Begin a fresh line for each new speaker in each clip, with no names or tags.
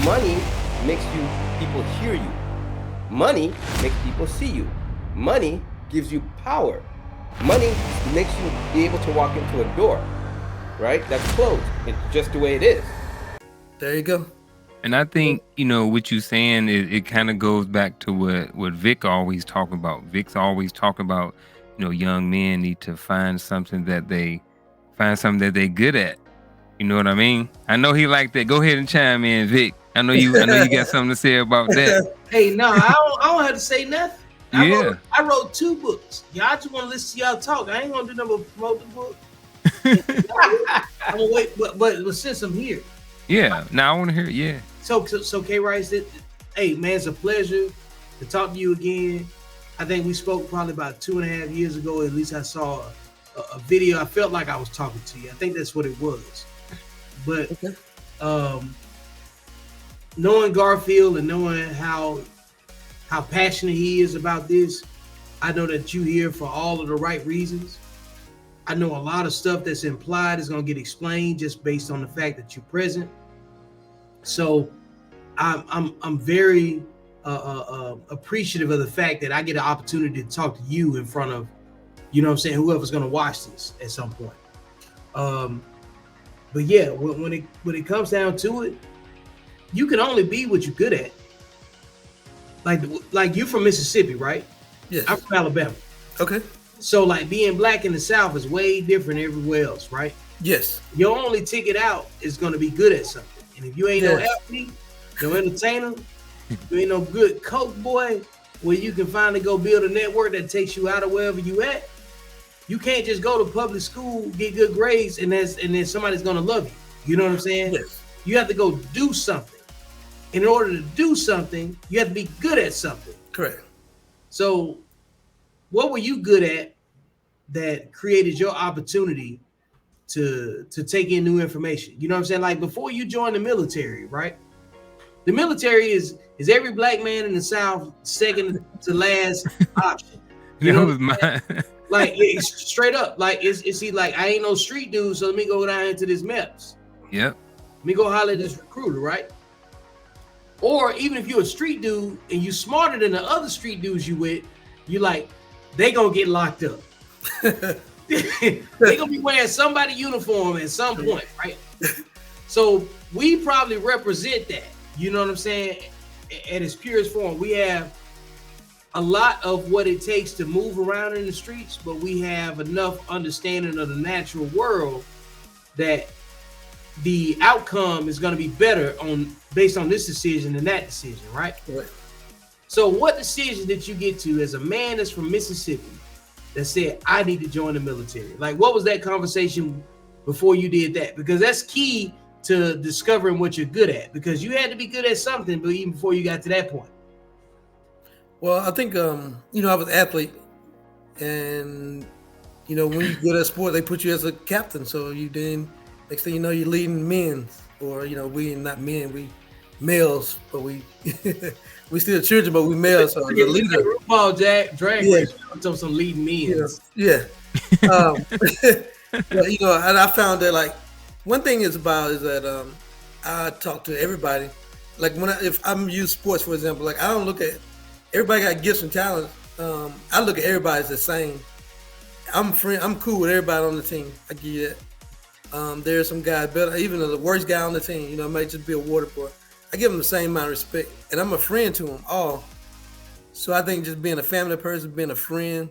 Money makes people hear you. Money makes people see you. Money gives you power. Money makes you be able to walk into a door, right? That's closed. It's just the way it is.
There you go.
And I think, what you're saying, it kind of goes back to what Vic always talk about. Vic's always talk about, young men need to find something that they good at. You know what I mean? I know he like that. Go ahead and chime in, Vic. I know you got something to say about that.
Hey, no, I don't have to say nothing.
I
wrote 2 books. Y'all just want to listen to y'all talk. I ain't gonna do nothing but promote the book. I'm gonna wait, but since I'm here.
Yeah, now I want to hear it. Yeah.
So K Rice, hey man, it's a pleasure to talk to you again. I think we spoke probably about 2.5 years ago. At least I saw a video. I felt like I was talking to you. I think that's what it was. But knowing Garfield and knowing how passionate he is about this, I know that you're here for all of the right reasons. I know a lot of stuff that's implied is going to get explained just based on the fact that you're present. So I'm very appreciative of the fact that I get an opportunity to talk to you in front of, whoever's going to watch this at some point. But yeah, when it comes down to it, you can only be what you're good at. Like you're from Mississippi, right?
Yes.
I'm from Alabama.
Okay.
So like being black in the South is way different everywhere else, right?
Yes.
Your only ticket out is going to be good at something. And if you ain't no athlete, no entertainer, you ain't no good coke boy, where you can finally go build a network that takes you out of wherever you at, you can't just go to public school, get good grades, and then somebody's going to love you. You know what I'm saying?
Yes.
You have to go do something. In order to do something, you have to be good at something.
Correct.
So what were you good at that created your opportunity to take in new information? You know what I'm saying? Like before you joined the military, right? The military is every black man in the South second to last option. You know,
was mine.
Like it's straight up. Like it's like I ain't no street dude, so let me go down into this MEPS.
Yep.
Let me go holler at this recruiter, right? Or even if you're a street dude and you smarter than the other street dudes you with, you like, they gonna get locked up. They gonna be wearing somebody's uniform at some point, right? So we probably represent that. You know what I'm saying? At its purest form, we have a lot of what it takes to move around in the streets, but we have enough understanding of the natural world that the outcome is going to be better based on this decision than that decision, right?
Right.
So what decision did you get to as a man that's from Mississippi that said, I need to join the military? Like, what was that conversation before you did that? Because that's key to discovering what you're good at, because you had to be good at something, but even before you got to that point.
Well, I think, I was an athlete, and, when you're good at sport, they put you as a captain. So you then, next thing you know, you're leading men, or, we not men, we males, but we we still children, but we males. So the leader.
RuPaul drag race, some leading men.
Yeah. But, and I found that like one thing is that I talk to everybody. Like if I'm use sports, for example, like I don't look at everybody got gifts and talents. I look at everybody as the same. I'm cool with everybody on the team. I give you that. There's some guys better, even the worst guy on the team, it might just be a water boy. I give them the same amount of respect, and I'm a friend to them all. So I think just being a family person, being a friend,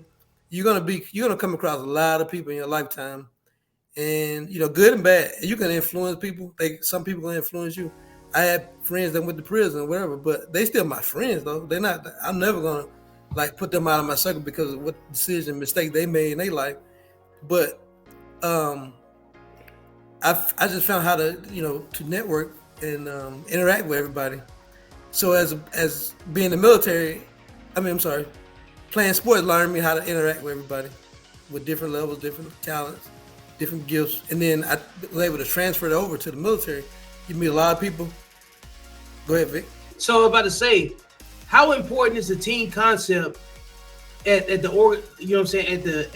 you're gonna come across a lot of people in your lifetime, and good and bad. You can influence people. Some people can influence you. I had friends that went to prison or whatever, but they still my friends though. They're not. I'm never gonna like put them out of my circle because of what decision, mistake they made in their life. But I just found how to to network and interact with everybody. So as being in the military, playing sports learned me how to interact with everybody with different levels, different talents, different gifts, and then I was able to transfer it over to the military. You meet a lot of people. Go ahead, Vic.
So I'm about to say, how important is the team concept at the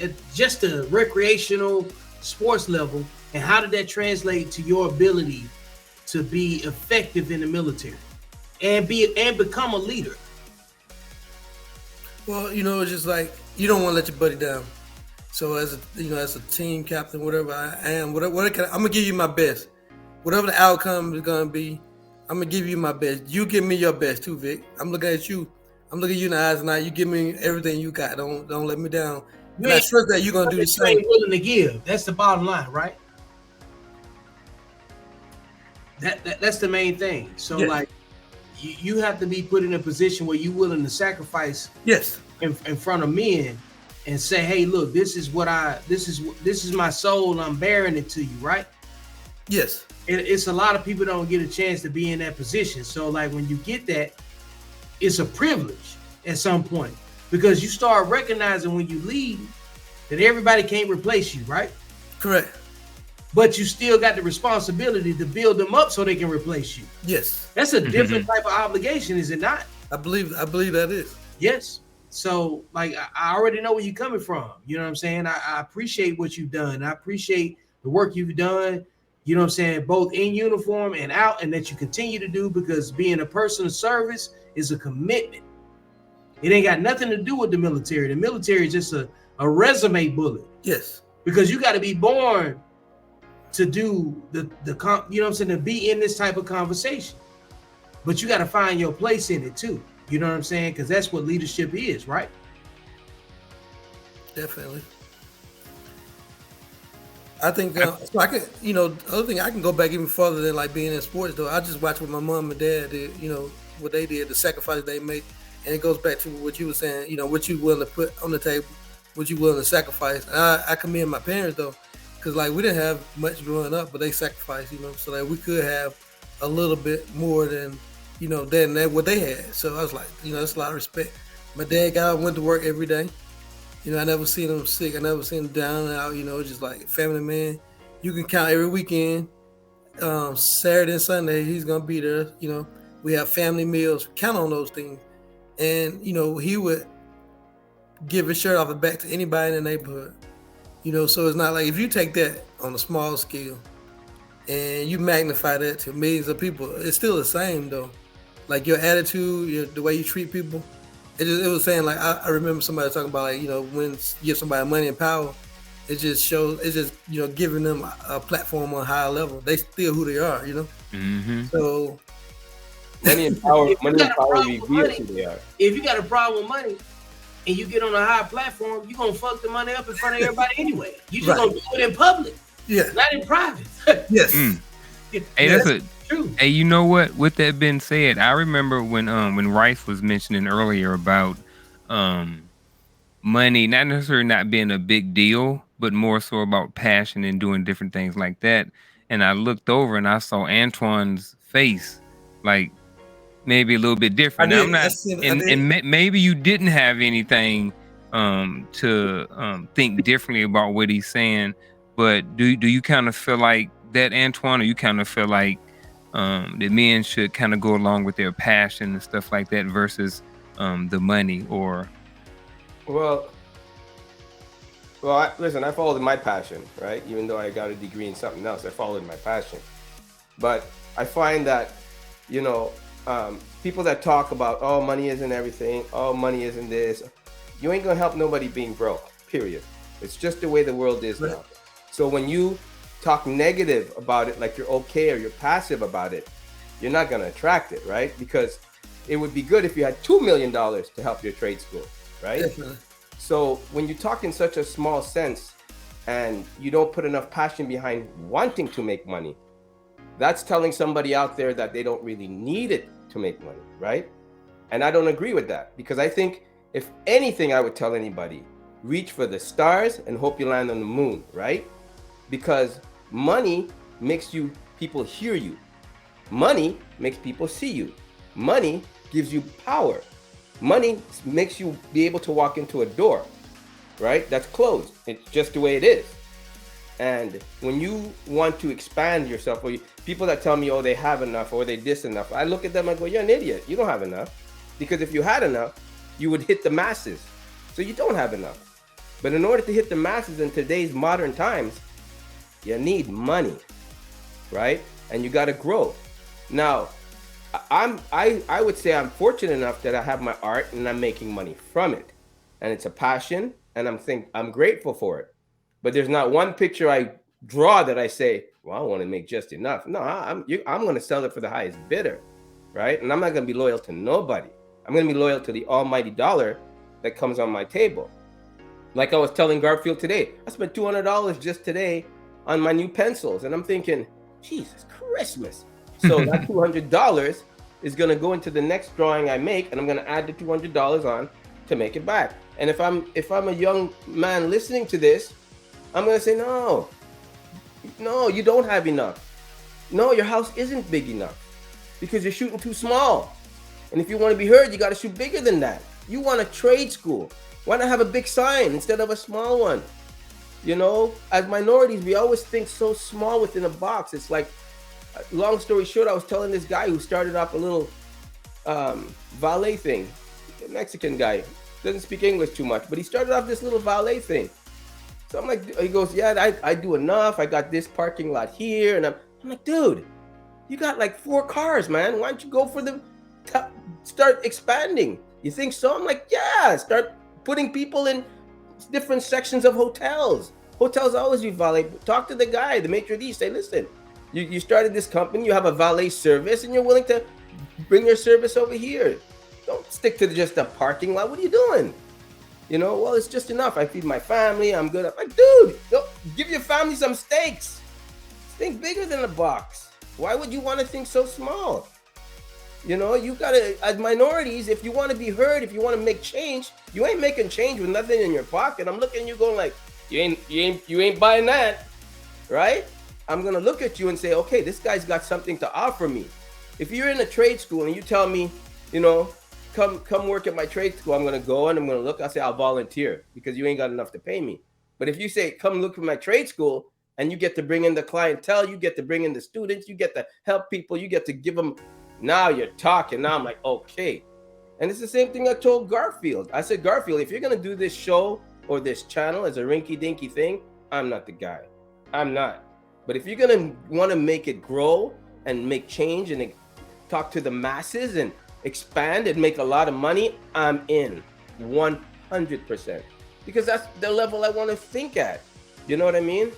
at just the recreational sports level, and how did that translate to your ability to be effective in the military? and become a leader?
Well, it's just like you don't want to let your buddy down. So as a team captain, whatever I am, I'm gonna give you my best. Whatever the outcome is gonna be, I'm gonna give you my best. You give me your best too, Vic. I'm looking at you. I'm looking at you in the eyes tonight. You give me everything you got. Don't let me down. And I trust that you're gonna do the same.
You ain't willing to give. That's the bottom line, right? That's the main thing. So
Yes.
like, you have to be put in a position where you're willing to sacrifice.
Yes.
In front of men, and say, hey, look, this is my soul. I'm bearing it to you, right?
Yes.
It's a lot of people don't get a chance to be in that position. So like when you get that, it's a privilege at some point, because you start recognizing when you leave that everybody can't replace you, right?
Correct.
But you still got the responsibility to build them up so they can replace you.
Yes.
That's a different type of obligation, is it not?
I believe that is.
Yes. So like, I already know where you're coming from. You know what I'm saying? I appreciate what you've done. I appreciate the work you've done, you know what I'm saying, both in uniform and out, and that you continue to do, because being a person of service is a commitment. It ain't got nothing to do with the military. The military is just a resume bullet.
Yes.
Because you got to be born to do you know what I'm saying, to be in this type of conversation. But you got to find your place in it too. You know what I'm saying? Because that's what leadership is, right?
Definitely. I think so I can, the other thing, I can go back even further than like being in sports though. I just watch what my mom and dad did, what they did, the sacrifice they made. And it goes back to what you were saying, what you willing to put on the table, what you willing to sacrifice. And I commend my parents though, because like we didn't have much growing up, but they sacrificed, so that we could have a little bit more than than what they had. So I was like, that's a lot of respect. My dad got up, went to work every day. I never seen him sick. I never seen him down and out, just like family man. You can count every weekend, Saturday and Sunday, he's going to be there. We have family meals, count on those things. And, he would give his shirt off and back to anybody in the neighborhood. So it's not like, if you take that on a small scale and you magnify that to millions of people, it's still the same though. Like your attitude, the way you treat people. It was saying like, I remember somebody talking about like, when you give somebody money and power, it just shows, it's just, giving them a platform on a higher level. They still who they are,
Mm-hmm.
So
money and power reveals who they are.
If you got a problem with money and you get on a high platform, you're going to fuck the money up in front of everybody anyway. You just going to do it in public.
Yeah.
Not in private.
Yes.
Hey, that's
true.
Hey, you know what? With that being said, I remember when Rice was mentioning earlier about money not necessarily not being a big deal, but more so about passion and doing different things like that. And I looked over and I saw Antoine's face, like maybe a little bit different. Now, I'm not, maybe you didn't have anything to think differently about what he's saying, but do you kind of feel like that, Antoine, or you kind of feel like that men should kind of go along with their passion and stuff like that versus the money? Or
listen, I followed my passion, right? Even though I got a degree in something else, I followed my passion. But I find that, people that talk about, oh, money isn't everything, oh, money isn't this, you ain't gonna help nobody being broke, period. It's just the way the world is now. So when you talk negative about it, like you're okay or you're passive about it, you're not gonna attract it, right? Because it would be good if you had $2 million to help your trade school, right?
Definitely.
So when you talk in such a small sense and you don't put enough passion behind wanting to make money, that's telling somebody out there that they don't really need it to make money, right? And I don't agree with that, because I think if anything I would tell anybody, reach for the stars and hope you land on the moon, right? Because money makes people hear you. Money makes people see you. Money gives you power. Money makes you be able to walk into a door, right? That's closed. It's just the way it is. And when you want to expand yourself, or people that tell me, oh, they have enough or they this enough, I look at them and go, you're an idiot. You don't have enough. Because if you had enough, you would hit the masses. So you don't have enough. But in order to hit the masses in today's modern times, you need money, right? And you got to grow. Now, I would say I'm fortunate enough that I have my art and I'm making money from it, and it's a passion, and I'm grateful for it. But there's not one picture I draw that I say, well, I want to make just enough. No, I'm going to sell it for the highest bidder, right? And I'm not going to be loyal to nobody. I'm going to be loyal to the almighty dollar that comes on my table. Like I was telling Garfield today, I spent $200 just today on my new pencils, and I'm thinking, Jesus Christmas. So that $200 is going to go into the next drawing I make, and I'm going to add the $200 on to make it back. And if I'm a young man listening to this, I'm going to say, no, you don't have enough. No, your house isn't big enough because you're shooting too small. And if you want to be heard, you got to shoot bigger than that. You want a trade school. Why not have a big sign instead of a small one? You know, as minorities, we always think so small within a box. It's like, long story short, I was telling this guy who started off a little valet thing, a Mexican guy, doesn't speak English too much, but he started off this little valet thing. So I'm like, he goes, yeah, I do enough. I got this parking lot here. And I'm like, dude, you got like 4 cars, man. Why don't you go for start expanding? You think so? I'm like, yeah, start putting people in different sections of hotels. Hotels always do valet. Talk to the guy, the maitre d'. Say, listen, you started this company, you have a valet service, and you're willing to bring your service over here. Don't stick to just a parking lot. What are you doing? You know, well, it's just enough. I feed my family. I'm good. I'm like, dude, give your family some steaks. Think bigger than a box. Why would you want to think so small? You know, you gotta, as minorities, if you want to be heard, if you want to make change, you ain't making change with nothing in your pocket. I'm looking at you going like, you ain't buying that, right? I'm gonna look at you and say, okay, this guy's got something to offer me. If you're in a trade school and you tell me, you know, come work at my trade school, I'm gonna go and I'm gonna look. I'll say I'll volunteer because you ain't got enough to pay me. But if you say come look at my trade school and you get to bring in the clientele, you get to bring in the students, you get to help people, you get to give them. Now you're talking. Now I'm like, okay. And it's the same thing I told Garfield. I said, Garfield, if you're going to do this show or this channel as a rinky-dinky thing, I'm not the guy. I'm not. But if you're going to want to make it grow and make change and talk to the masses and expand and make a lot of money, I'm in 100%. Because that's the level I want to think at. You know what I mean?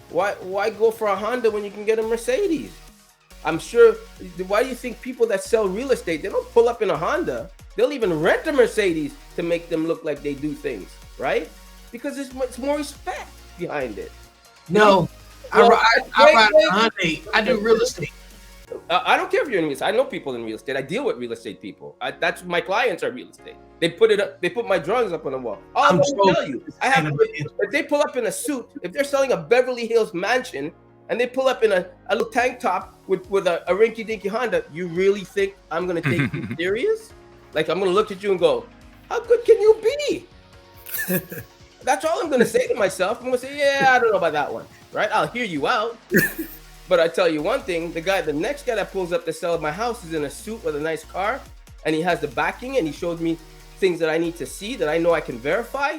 Why go for a Honda when you can get a Mercedes? I'm sure, why do you think people that sell real estate, they don't pull up in a Honda? They'll even rent a Mercedes to make them look like they do things, right? Because it's more respect behind it.
No, I ride a Hyundai. I do real estate.
I don't care if you're in real estate. I know people in real estate. I deal with real estate people. That's my clients are real estate. They put it up. They put my drawings up on the wall. I'm gonna tell you, if they pull up in a suit, if they're selling a Beverly Hills mansion, and they pull up in a little tank top with a rinky-dinky Honda, you really think I'm going to take you serious? Like, I'm going to look at you and go, how good can you be? That's all I'm going to say to myself. I'm going to say, yeah, I don't know about that one, right? I'll hear you out. But I tell you one thing, the next guy that pulls up to sell my house is in a suit with a nice car, and he has the backing, and he shows me things that I need to see that I know I can verify.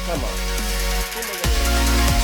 Come on.